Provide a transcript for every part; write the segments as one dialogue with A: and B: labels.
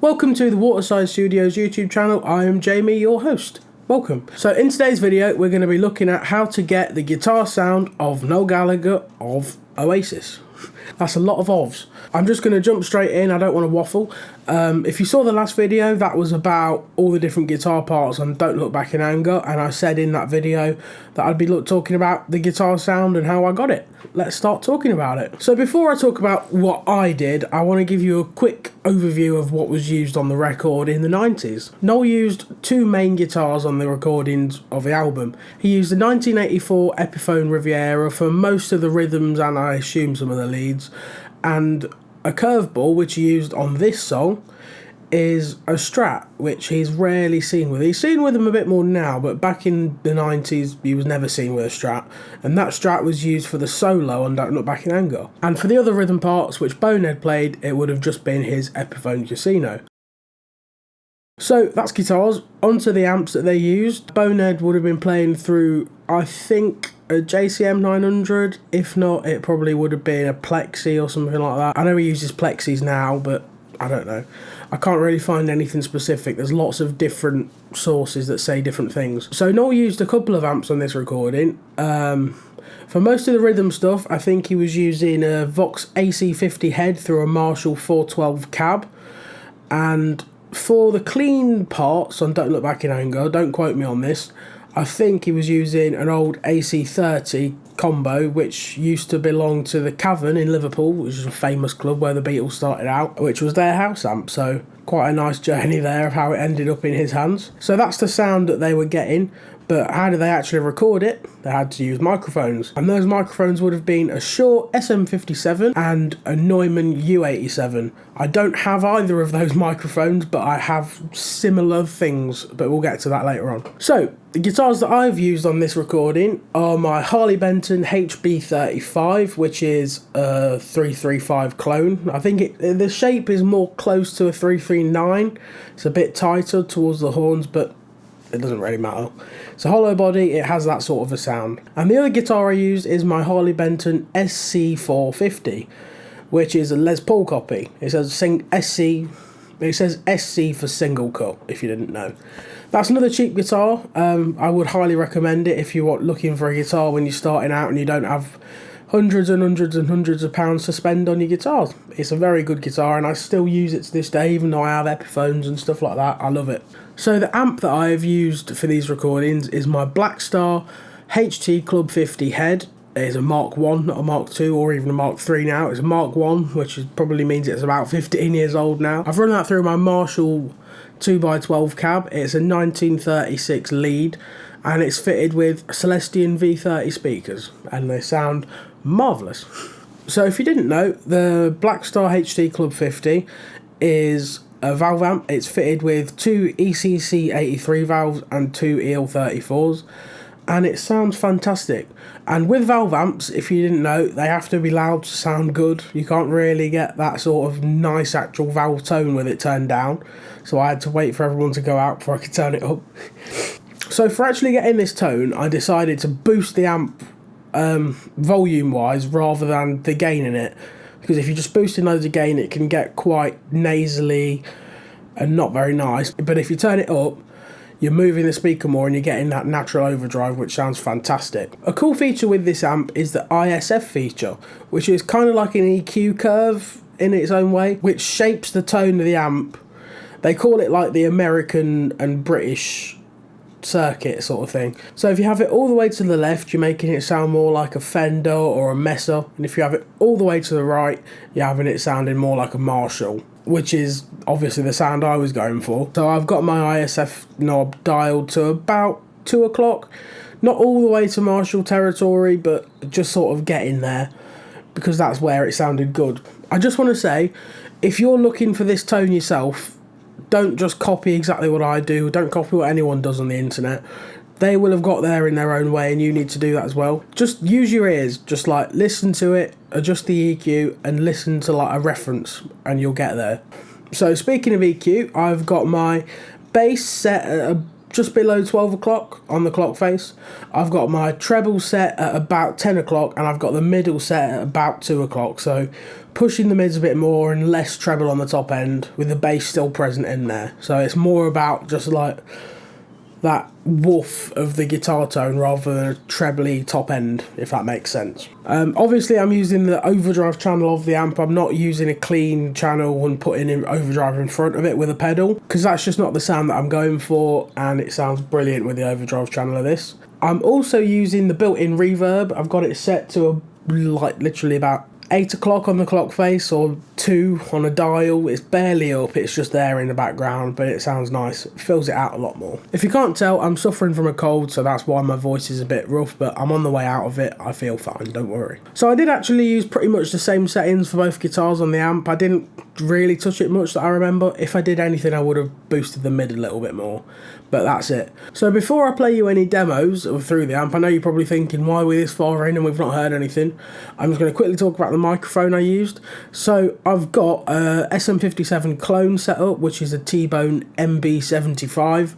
A: Welcome to the Waterside Studios YouTube channel. I am Jamie, your host. Welcome. So in today's video, we're going to be looking at how to get the guitar sound of Noel Gallagher of Oasis. That's a lot of ofs. I'm just going to jump straight in. I don't want to waffle. If you saw the last video, that was about all the different guitar parts on Don't Look Back in Anger, and I said in that video that I'd be talking about the guitar sound and how I got it. Let's start talking about it. So before I talk about what I did, I want to give you a quick overview of what was used on the record in the 90s. Noel used two main guitars on the recordings of the album. He used the 1984 Epiphone Riviera for most of the rhythms and I assume some of the leads, and a curveball, which he used on this song, is a Strat, which he's rarely seen with. He's seen with them a bit more now, but back in the 90s he was never seen with a Strat, and that Strat was used for the solo on Don't Look Back in Anger. And for the other rhythm parts which Bonehead played, it would have just been his Epiphone Casino. So that's guitars. Onto the amps that they used. Bonehead would have been playing through, I think, a JCM 900. If not, it probably would have been a Plexi or something like that. I know he uses Plexis now, but I don't know. I can't really find anything specific. There's lots of different sources that say different things. So Noel used a couple of amps on this recording. For most of the rhythm stuff, I think he was using a Vox AC50 head through a Marshall 412 cab. And for the clean parts on Don't Look Back in Anger, don't quote me on this, I think he was using an old AC30 combo, which used to belong to the Cavern in Liverpool, which is a famous club where the Beatles started out, which was their house amp, so quite a nice journey there of how it ended up in his hands. So that's the sound that they were getting, but how did they actually record it? They had to use microphones, and those microphones would have been a Shure SM57 and a Neumann U87. I don't have either of those microphones, but I have similar things, but we'll get to that later on. So the guitars that I've used on this recording are my Harley Benton HB35, which is a 335 clone. I think the shape is more close to a 339. It's a bit tighter towards the horns, but it doesn't really matter. It's a hollow body, it has that sort of a sound. And the other guitar I used is my Harley Benton SC450, which is a Les Paul copy. It says SC for single cut, if you didn't know. That's another cheap guitar. I would highly recommend it if you're looking for a guitar when you're starting out and you don't have hundreds and hundreds and hundreds of pounds to spend on your guitars. It's a very good guitar, and I still use it to this day, even though I have Epiphones and stuff like that. I love it. So the amp that I have used for these recordings is my Blackstar HT Club 50 head. It's a Mark 1, not a Mark 2 or even a Mark 3 now. It's a Mark 1, which probably means it's about 15 years old now. I've run that through my Marshall 2x12 cab. It's a 1936 lead, and it's fitted with Celestion V30 speakers, and they sound marvellous. So if you didn't know, the Blackstar HT Club 50 is a valve amp. It's fitted with two ECC 83 valves and two EL34s, and it sounds fantastic. And with valve amps, if you didn't know, they have to be loud to sound good. You can't really get that sort of nice actual valve tone with it turned down, so I had to wait for everyone to go out before I could turn it up. So for actually getting this tone, I decided to boost the amp volume wise rather than the gain in it, because if you're just boosting loads of gain, it can get quite nasally and not very nice. But if you turn it up, you're moving the speaker more and you're getting that natural overdrive, which sounds fantastic. A cool feature with this amp is the ISF feature, which is kind of like an EQ curve in its own way, which shapes the tone of the amp. They call it like the American and British circuit sort of thing. So if you have it all the way to the left, you're making it sound more like a Fender or a Mesa, and if you have it all the way to the right, you're having it sounding more like a Marshall, which is obviously the sound I was going for. So I've got my ISF knob dialed to about 2 o'clock, not all the way to Marshall territory, but just sort of getting there, because that's where it sounded good. I just want to say, if you're looking for this tone yourself, don't just copy exactly what I do. Don't copy what anyone does on the internet. They will have got there in their own way, and you need to do that as well. Just use your ears. Just like listen to it, adjust the EQ, and listen to like a reference, and you'll get there. So speaking of EQ, I've got my bass set at just below 12 o'clock on the clock face. I've got my treble set at about 10 o'clock and I've got the middle set at about 2 o'clock. So pushing the mids a bit more and less treble on the top end with the bass still present in there. So it's more about just like that woof of the guitar tone rather than a trebly top end, if that makes sense. Obviously I'm using the overdrive channel of the amp. I'm not using a clean channel and putting in overdrive in front of it with a pedal, because that's just not the sound that I'm going for, and it sounds brilliant with the overdrive channel of this. I'm also using the built-in reverb. I've got it set to like literally about 8 o'clock on the clock face or 2 on a dial. It's barely up, it's just there in the background, but it sounds nice. It fills it out a lot more. If you can't tell, I'm suffering from a cold, so that's why my voice is a bit rough, but I'm on the way out of it. I feel fine, don't worry. So I did actually use pretty much the same settings for both guitars on the amp. I didn't really touch it much that I remember. If I did anything, I would have boosted the mid a little bit more, but that's it. So before I play you any demos through the amp, I know you're probably thinking, why are we this far in and we've not heard anything? I'm just going to quickly talk about the microphone I used. So I've got a SM57 clone set up, which is a T-Bone MB75.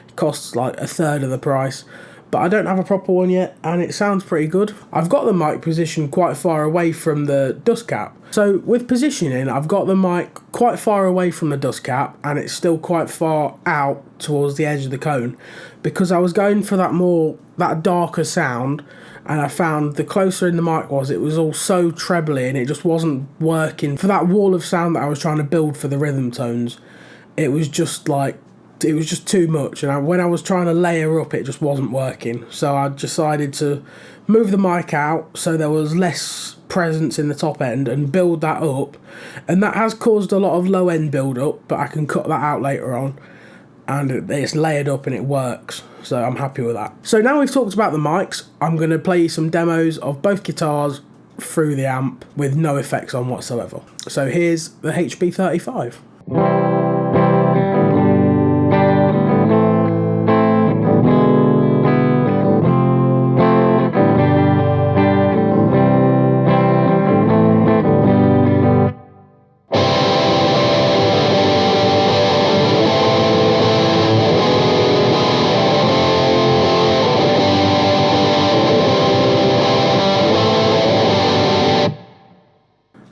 A: It costs like a third of the price, but I don't have a proper one yet, and it sounds pretty good. I've got the mic positioned quite far away from the dust cap. So with positioning, I've got the mic quite far away from the dust cap, and it's still quite far out towards the edge of the cone, because I was going for that darker sound, and I found the closer in the mic was, it was all so trebly, and it just wasn't working for that wall of sound that I was trying to build for the rhythm tones. It was just too much, and when I was trying to layer up, it just wasn't working. So I decided to move the mic out so there was less presence in the top end and build that up, and that has caused a lot of low end build up, but I can cut that out later on, and it's layered up and it works, so I'm happy with that. So now we've talked about the mics, I'm going to play you some demos of both guitars through the amp with no effects on whatsoever. So here's the HB35.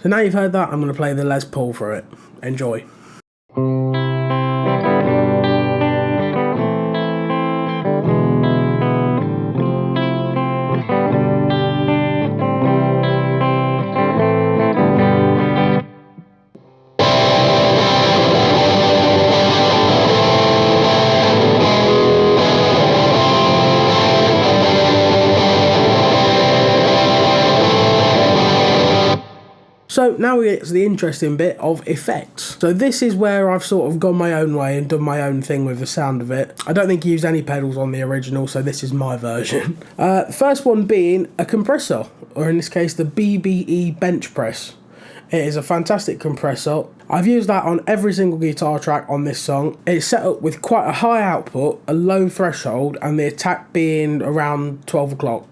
A: So now you've heard that, I'm going to play the Les Paul for it. Enjoy. So now we get to the interesting bit of effects. So this is where I've sort of gone my own way and done my own thing with the sound of it. I don't think you used any pedals on the original, so this is my version. The first one being a compressor, or in this case the BBE bench press. It is a fantastic compressor. I've used that on every single guitar track on this song. It's set up with quite a high output, a low threshold, and the attack being around 12 o'clock.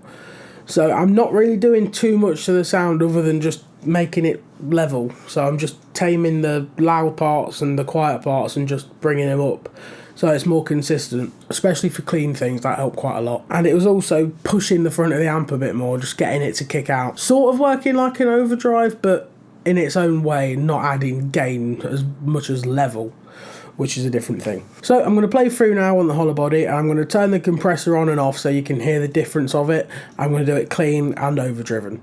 A: So I'm not really doing too much to the sound other than just making it level. So I'm just taming the loud parts and the quiet parts and just bringing them up so it's more consistent, especially for clean things. That helped quite a lot. And it was also pushing the front of the amp a bit more, just getting it to kick out, sort of working like an overdrive, but in its own way, not adding gain as much as level, which is a different thing. So I'm going to play through now on the hollow body, and I'm going to turn the compressor on and off so you can hear the difference of it. I'm going to do it clean and overdriven.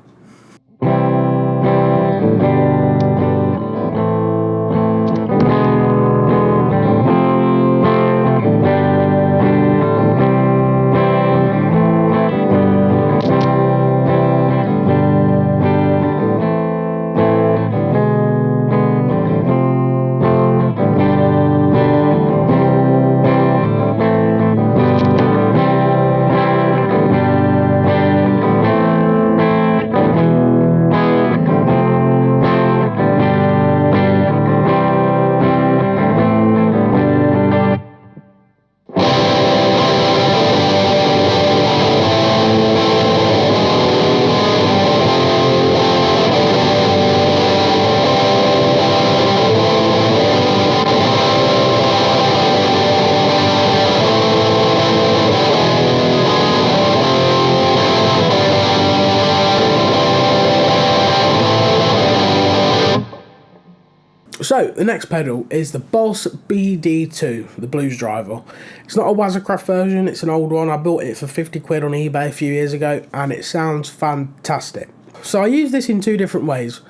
A: So the next pedal is the Boss BD2, the blues driver. It's not a Waterside version, it's an old one. I bought it for 50 quid on eBay a few years ago and it sounds fantastic. So I use this in two different ways.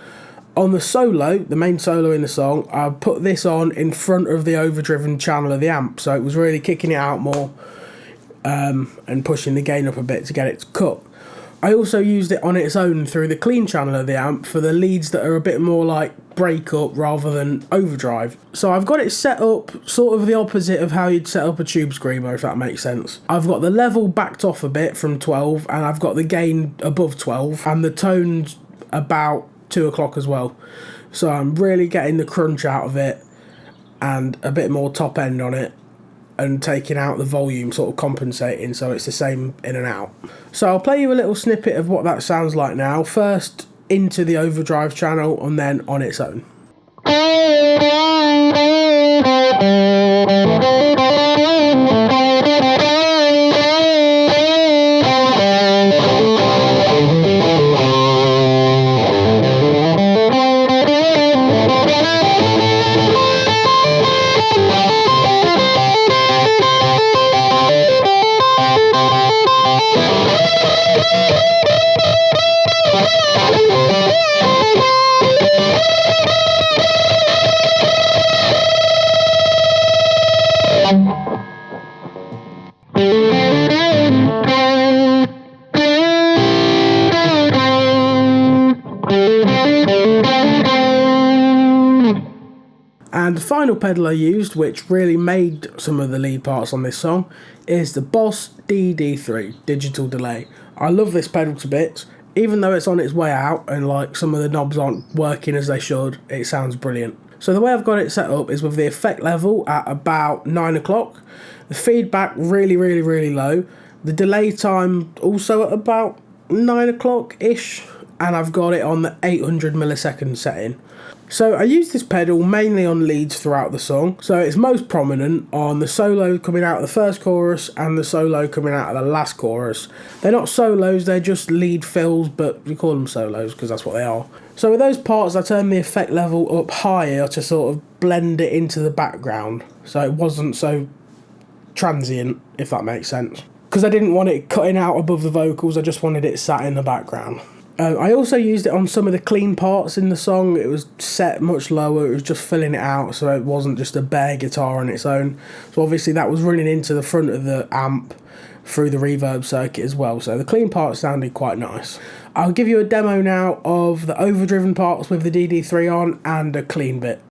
A: On the solo, the main solo in the song, I put this on in front of the overdriven channel of the amp, so it was really kicking it out more and pushing the gain up a bit to get it to cut. I also used it on its own through the clean channel of the amp for the leads that are a bit more like breakup rather than overdrive. So I've got it set up sort of the opposite of how you'd set up a tube screamer, if that makes sense. I've got the level backed off a bit from 12 and I've got the gain above 12 and the tones about 2 o'clock as well. So I'm really getting the crunch out of it and a bit more top end on it, and taking out the volume, sort of compensating so it's the same in and out. So I'll play you a little snippet of what that sounds like now, first into the overdrive channel and then on its own. And the final pedal I used, which really made some of the lead parts on this song, is the Boss DD3 digital delay. I love this pedal to bits. Even though it's on its way out and like some of the knobs aren't working as they should, it sounds brilliant. So the way I've got it set up is with the effect level at about 9 o'clock, the feedback really low, the delay time also at about 9 o'clock-ish, and I've got it on the 800 millisecond setting. So I use this pedal mainly on leads throughout the song, so it's most prominent on the solo coming out of the first chorus and the solo coming out of the last chorus. They're not solos, they're just lead fills, but we call them solos because that's what they are. So with those parts I turned the effect level up higher to sort of blend it into the background, so it wasn't so transient, if that makes sense. Because I didn't want it cutting out above the vocals, I just wanted it sat in the background. I also used it on some of the clean parts in the song. It was set much lower, it was just filling it out, so it wasn't just a bare guitar on its own. So obviously that was running into the front of the amp through the reverb circuit as well, so the clean parts sounded quite nice. I'll give you a demo now of the overdriven parts with the DD3 on and a clean bit.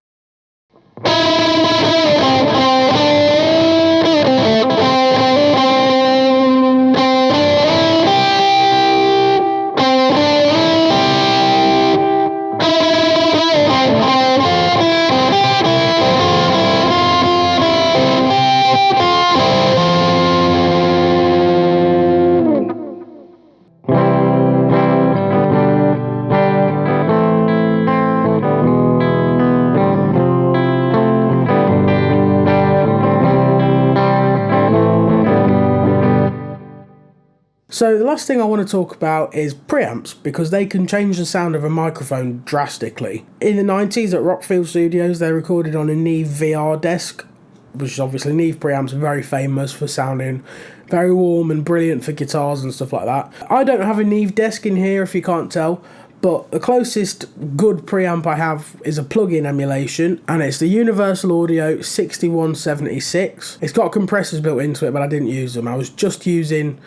A: So the last thing I want to talk about is preamps, because they can change the sound of a microphone drastically. In the 90s at Rockfield Studios they recorded on a Neve VR desk, which is obviously Neve preamps are very famous for sounding very warm and brilliant for guitars and stuff like that. I don't have a Neve desk in here if you can't tell, but the closest good preamp I have is a plug-in emulation, and it's the Universal Audio 6176. It's got compressors built into it, but I didn't use them. I was just using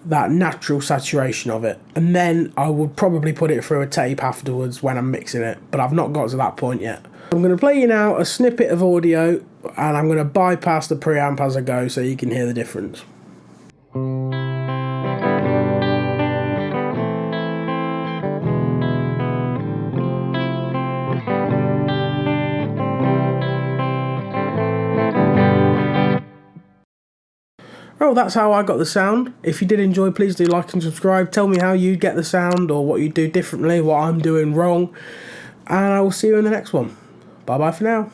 A: that natural saturation of it, and then I would probably put it through a tape afterwards when I'm mixing it, but I've not got to that point yet. I'm going to play you now a snippet of audio, and I'm going to bypass the preamp as I go so you can hear the difference. Well, that's how I got the sound. If you did enjoy, please do like and subscribe. Tell me how you get the sound or what you do differently, what I'm doing wrong. And I will see you in the next one. Bye bye for now.